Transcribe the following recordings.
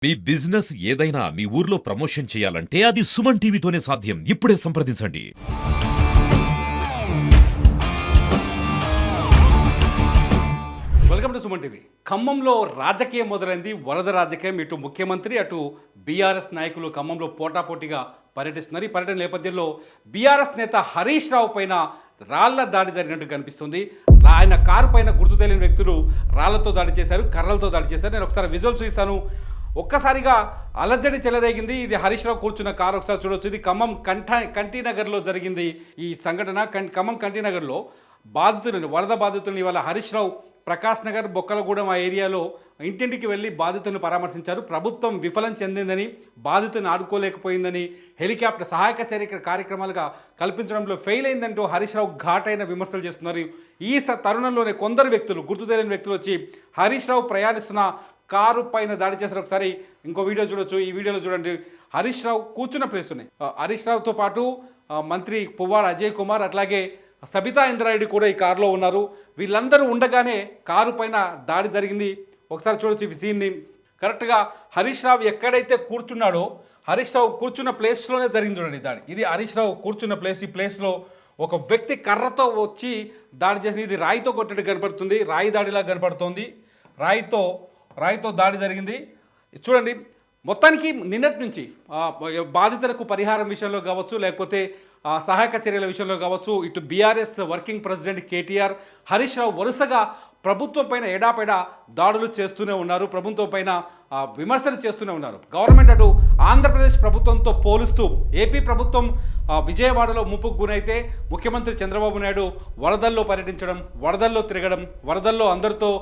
మీ business ఏదైనా మీ ఊర్లో promotion చేయాలంటే అది సుమన్ టీవీతోనే సాధ్యం. ఇప్పుడే సంప్రదించండి. Welcome to Suman TV. ఖమ్మంలో రాజకీయం మొదలైంది. వరద రాజకీయం. ఇటు ముఖ్యమంత్రి అటు బీఆర్ఎస్ నాయకులు ఖమ్మంలో పోటాపోటీగా పర్యటిస్తున్నారు. ఈ పర్యటన నేపథ్యంలో బీఆర్ఎస్ నేత హరీష్ రావు పైన రాళ్ల దాడి జరిగినట్టు కనిపిస్తుంది. ఆయన కారు పైన గుర్తు తెలియని వ్యక్తులు రాళ్లతో దాడి చేశారు, కర్రలతో దాడి చేశారు. నేను ఒకసారి విజువల్ చూపిస్తాను. ఒక్కసారిగా అలజడి చెలరేగింది. ఇది హరీష్ రావు కూర్చున్న కారు ఒకసారి చూడవచ్చు. ఇది ఖమ్మం కంటినగర్లో జరిగింది ఈ సంఘటన. ఖమ్మం కంటినగర్లో వరద బాధితులను ఇవాళ హరీష్ రావు ప్రకాష్ నగర్, బొక్కలగూడెం ఆ ఏరియాలో ఇంటింటికి వెళ్ళి బాధితులను పరామర్శించారు. ప్రభుత్వం విఫలం చెందిందని, బాధితులను ఆడుకోలేకపోయిందని, హెలికాప్టర్ సహాయక చర్య కార్యక్రమాలుగా కల్పించడంలో ఫెయిల్ అయిందంటూ హరీష్ రావు ఘాటైన విమర్శలు చేస్తున్నారు. ఈ తరుణంలోనే కొందరు వ్యక్తులు, గుర్తు తెలియని వ్యక్తులు వచ్చి హరీష్ రావు ప్రయాణిస్తున్న కారు పైన దాడి చేశారు. ఒకసారి ఇంకో వీడియో చూడొచ్చు. ఈ వీడియోలో చూడండి, హరీష్ రావు కూర్చున్న ప్లేస్ ఉన్నాయి. హరీష్ రావుతో పాటు మంత్రి పువ్వాడ అజయ్ కుమార్, అట్లాగే సబితా ఇంద్రారెడ్డి కూడా ఈ కారులో ఉన్నారు. వీళ్ళందరూ ఉండగానే కారు పైన దాడి జరిగింది. ఒకసారి చూడొచ్చు ఈ సీన్ని. కరెక్ట్గా హరీష్ రావు ఎక్కడైతే కూర్చున్నాడో, హరీష్ రావు కూర్చున్న ప్లేస్లోనే జరిగింది చూడండి దాడి. ఇది హరీష్ రావు కూర్చున్న ప్లేస్. ఈ ప్లేస్లో ఒక వ్యక్తి కర్రతో వచ్చి దాడి చేసింది. ఇది రాయితో కొట్టడం కనపడుతుంది, రాయి దాడిలా కనపడుతోంది. రాయితో దాడి జరిగింది. చూడండి, మొత్తానికి నిన్నటి నుంచి బాధితులకు పరిహారం విషయంలో కావచ్చు, లేకపోతే సహాయక చర్యల విషయంలో కావచ్చు, ఇటు BRS working president KTR, Harish Rao వరుసగా ప్రభుత్వం పైన ఎడాపెడా దాడులు చేస్తూనే ఉన్నారు. ప్రభుత్వం పైన విమర్శలు చేస్తూనే ఉన్నారు. గవర్నమెంట్ అటు ఆంధ్రప్రదేశ్ ప్రభుత్వంతో పోలుస్తూ ఏపీ ప్రభుత్వం విజయవాడలో ముప్పుకు గురైతే ముఖ్యమంత్రి చంద్రబాబు నాయుడు వరదల్లో పర్యటించడం, వరదల్లో తిరగడం, వరదల్లో అందరితో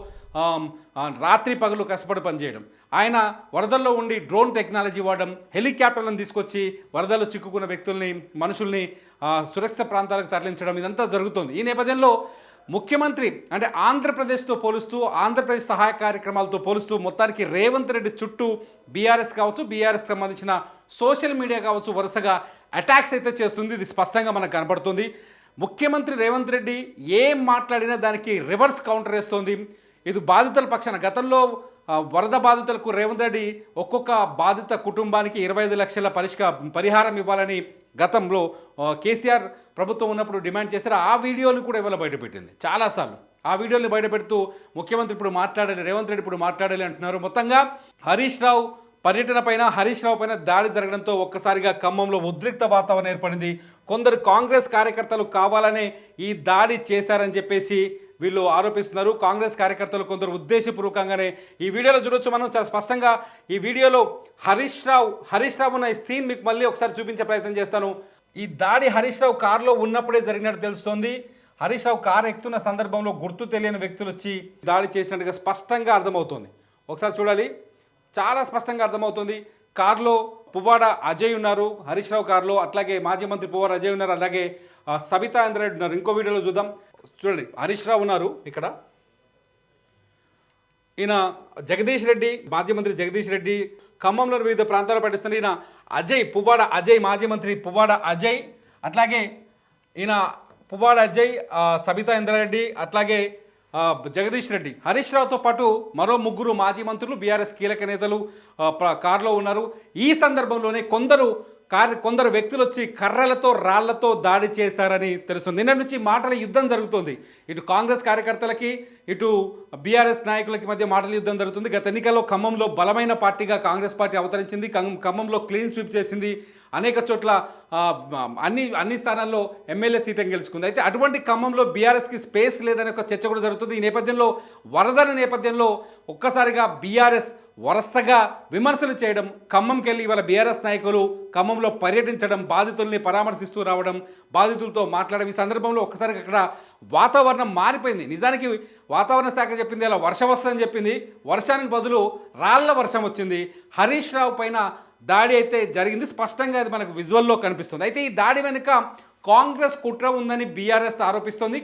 రాత్రి పగలు కష్టపడి పనిచేయడం, ఆయన వరదల్లో ఉండి డ్రోన్ టెక్నాలజీ వాడడం, హెలికాప్టర్లను తీసుకొచ్చి వరదల్లో చిక్కుకున్న వ్యక్తుల్ని, మనుషుల్ని సురక్షిత ప్రాంతాలకు తరలించడం, ఇదంతా జరుగుతుంది. ఈ నేపథ్యంలో ముఖ్యమంత్రి అంటే ఆంధ్రప్రదేశ్తో పోలుస్తూ, ఆంధ్రప్రదేశ్ సహాయ కార్యక్రమాలతో పోలుస్తూ మొత్తానికి రేవంత్ రెడ్డి చుట్టూ బీఆర్ఎస్ కావచ్చు, బీఆర్ఎస్ సంబంధించిన సోషల్ మీడియా కావచ్చు, వరుసగా అటాక్స్ అయితే చేస్తుంది. ఇది స్పష్టంగా మనకు కనపడుతుంది. ముఖ్యమంత్రి రేవంత్ రెడ్డి ఏం మాట్లాడినా దానికి రివర్స్ కౌంటర్ వేస్తోంది. ఇది బాధితుల పక్షాన గతంలో వరద బాధితులకు రేవంత్ రెడ్డి ఒక్కొక్క బాధిత కుటుంబానికి 25 లక్షల పరిహారం ఇవ్వాలని గతంలో కేసీఆర్ ప్రభుత్వం ఉన్నప్పుడు డిమాండ్ చేశారు. ఆ వీడియోలు కూడా ఇవాళ బయటపెట్టింది చాలాసార్లు. ఆ వీడియోని బయటపెడుతూ ముఖ్యమంత్రి ఇప్పుడు మాట్లాడాలి, రేవంత్ రెడ్డి ఇప్పుడు మాట్లాడాలి అంటున్నారు. మొత్తంగా హరీష్ రావు పర్యటన పైన, హరీష్ రావు పైన దాడి జరగడంతో ఒక్కసారిగా ఖమ్మంలో ఉద్రిక్త వాతావరణం ఏర్పడింది. కొందరు కాంగ్రెస్ కార్యకర్తలు కావాలనే ఈ దాడి చేశారని చెప్పేసి వీళ్ళు ఆరోపిస్తున్నారు. కాంగ్రెస్ కార్యకర్తలు కొందరు ఉద్దేశపూర్వకంగానే ఈ వీడియోలో చూడొచ్చు. మనం చాలా స్పష్టంగా ఈ వీడియోలో హరీష్ రావు ఉన్న ఈ సీన్ మీకు మళ్ళీ ఒకసారి చూపించే ప్రయత్నం చేస్తాను. ఈ దాడి హరీష్ రావు కారులో ఉన్నప్పుడే జరిగినట్టు తెలుస్తోంది. హరీష్ రావు కారు ఎక్కుతున్న సందర్భంలో గుర్తు తెలియని వ్యక్తులు వచ్చి దాడి చేసినట్టుగా స్పష్టంగా అర్థమవుతోంది. ఒకసారి చూడాలి, చాలా స్పష్టంగా అర్థమవుతుంది. కారులో పువ్వాడ అజయ్ ఉన్నారు, హరీష్ రావు కారులో. అట్లాగే మాజీ మంత్రి పువ్వాడ అజయ్ ఉన్నారు, అలాగే సబితా ఇంద్రారెడ్డి ఉన్నారు. ఇంకో వీడియోలో చూద్దాం. చూడండి, హరీష్ రావు ఉన్నారు ఇక్కడ. ఈయన జగదీష్ రెడ్డి, మాజీ మంత్రి జగదీష్ రెడ్డి ఖమ్మంలో వివిధ ప్రాంతాల్లో పర్యటిస్తున్నారు. ఈయన పువ్వాడ అజయ్, మాజీ మంత్రి పువ్వాడ అజయ్, అట్లాగే ఈయన పువ్వాడ అజయ్, సబితా ఇంద్రారెడ్డి, అట్లాగే జగదీష్ రెడ్డి. హరీష్ రావుతో పాటు మరో 3 మాజీ మంత్రులు, బీఆర్ఎస్ కీలక నేతలు కారులో ఉన్నారు. ఈ సందర్భంలోనే కొందరు వ్యక్తులు వచ్చి కర్రలతో, రాళ్లతో దాడి చేశారని తెలుస్తుంది. నిన్న నుంచి మాటల యుద్ధం జరుగుతుంది. ఇటు కాంగ్రెస్ కార్యకర్తలకి, ఇటు బీఆర్ఎస్ నాయకులకి మధ్య మాటల యుద్ధం జరుగుతుంది. గత ఎన్నికల్లో ఖమ్మంలో బలమైన పార్టీగా కాంగ్రెస్ పార్టీ అవతరించింది. ఖమ్మంలో క్లీన్ స్వీప్ చేసింది. అనేక చోట్ల అన్ని స్థానాల్లో ఎమ్మెల్యే సీట్లను గెలుచుకుంది. అయితే అటువంటి ఖమ్మంలో బీఆర్ఎస్కి స్పేస్ లేదనే ఒక చర్చ కూడా జరుగుతుంది. ఈ నేపథ్యంలో వరదల నేపథ్యంలో ఒక్కసారిగా బీఆర్ఎస్ వరుసగా విమర్శలు చేయడం, ఖమ్మంకి వెళ్ళి ఇవాళ బీఆర్ఎస్ నాయకులు ఖమ్మంలో పర్యటించడం, బాధితుల్ని పరామర్శిస్తూ రావడం, బాధితులతో మాట్లాడడం, ఈ సందర్భంలో ఒక్కసారిగా అక్కడ వాతావరణం మారిపోయింది. నిజానికి వాతావరణ శాఖ చెప్పింది అలా వర్షం వస్తుందని చెప్పింది. వర్షానికి బదులు రాళ్ల వర్షం వచ్చింది. హరీష్ రావు పైన దాడి అయితే జరిగింది. స్పష్టంగా అది మనకు విజువల్లో కనిపిస్తుంది. అయితే ఈ దాడి వెనుక కాంగ్రెస్ కుట్ర ఉందని బీఆర్ఎస్ ఆరోపిస్తోంది.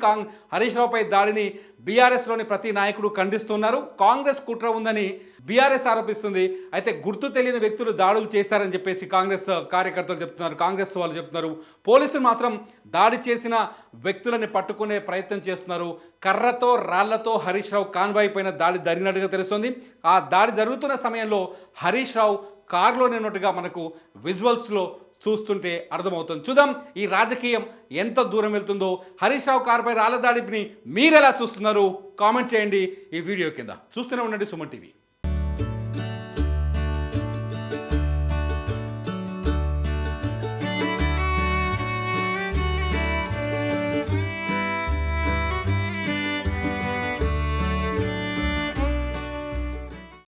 హరీష్ రావుపై దాడిని బీఆర్ఎస్లోని ప్రతి నాయకుడు ఖండిస్తున్నారు. కాంగ్రెస్ కుట్ర ఉందని బీఆర్ఎస్ ఆరోపిస్తుంది. అయితే గుర్తు తెలియని వ్యక్తులు దాడులు చేశారని చెప్పేసి కాంగ్రెస్ కార్యకర్తలు చెప్తున్నారు, కాంగ్రెస్ వాళ్ళు చెప్తున్నారు. పోలీసులు మాత్రం దాడి చేసిన వ్యక్తులని పట్టుకునే ప్రయత్నం చేస్తున్నారు. కర్రతో రాళ్లతో హరీష్ రావు కాన్వాయ్ పైన దాడి జరిగినట్టుగా తెలుస్తుంది. ఆ దాడి జరుగుతున్న సమయంలో హరీష్ రావు కారులోనే ఉన్నట్టుగా మనకు విజువల్స్లో చూస్తుంటే అర్థమవుతుంది. చూద్దాం ఈ రాజకీయం ఎంత దూరం వెళ్తుందో. హరీష్ రావు కారుపై రాళ్ల దాడిని మీరెలా చూస్తున్నారు? కామెంట్ చేయండి ఈ వీడియో కింద. చూస్తూనే ఉండండి సుమన్ టీవీ.